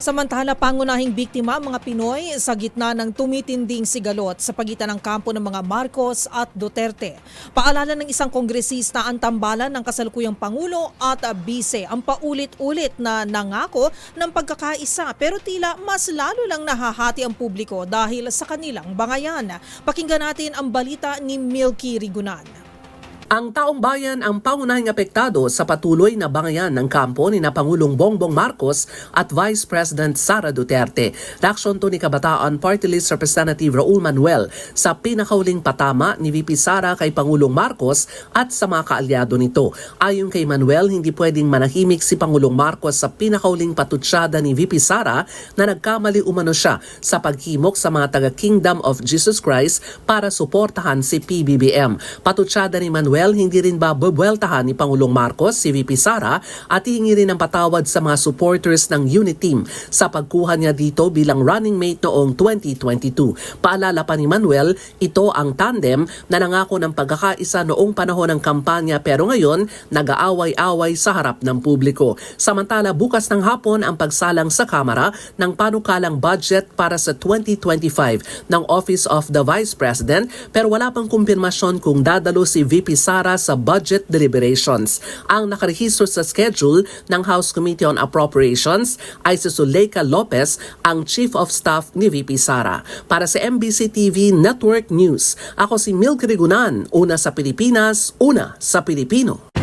Samantala, pangunahing biktima ang mga Pinoy sa gitna ng tumitinding sigalot sa pagitan ng kampo ng mga Marcos at Duterte. Paalala ng isang kongresista ang tambalan ng kasalukuyang Pangulo at Bise ang paulit-ulit na nangako ng pagkakaisa pero tila mas lalo lang nahahati ang publiko dahil sa kanilang bangayan. Pakinggan natin ang balita ni Milky Rigunan. Ang taong bayan ang pangunahing apektado sa patuloy na bangayan ng kampo ni na Pangulong Bongbong Marcos at Vice President Sara Duterte. Reaksyon to ni Kabataan Party List Representative Raul Manuel sa pinakauling patama ni VP Sara kay Pangulong Marcos at sa mga kaalyado nito. Ayon kay Manuel, hindi pwedeng manahimik si Pangulong Marcos sa pinakauling patutsyada ni VP Sara na nagkamali umano siya sa paghimok sa mga taga-Kingdom of Jesus Christ para suportahan si PBBM. Patutsyada ni Manuel, hindi rin ba bubueltahan ni Pangulong Marcos si VP Sara at hihingi rin ng patawad sa mga supporters ng unit team sa pagkuha niya dito bilang running mate noong 2022. Paalala pa ni Manuel, ito ang tandem na nangako ng pagkakaisa noong panahon ng kampanya pero ngayon nag-aaway-away sa harap ng publiko. Samantala, bukas ng hapon ang pagsalang sa Kamara ng panukalang budget para sa 2025 ng Office of the Vice President pero wala pang kumpirmasyon kung dadalo si VP Sara sa budget deliberations. Ang nakarehistro sa schedule ng House Committee on Appropriations ay si Zuleika Lopez, ang Chief of Staff ni VP Sara. Para sa MBC TV Network News, ako si Milky Rigunan, una sa Pilipinas, una sa Pilipino.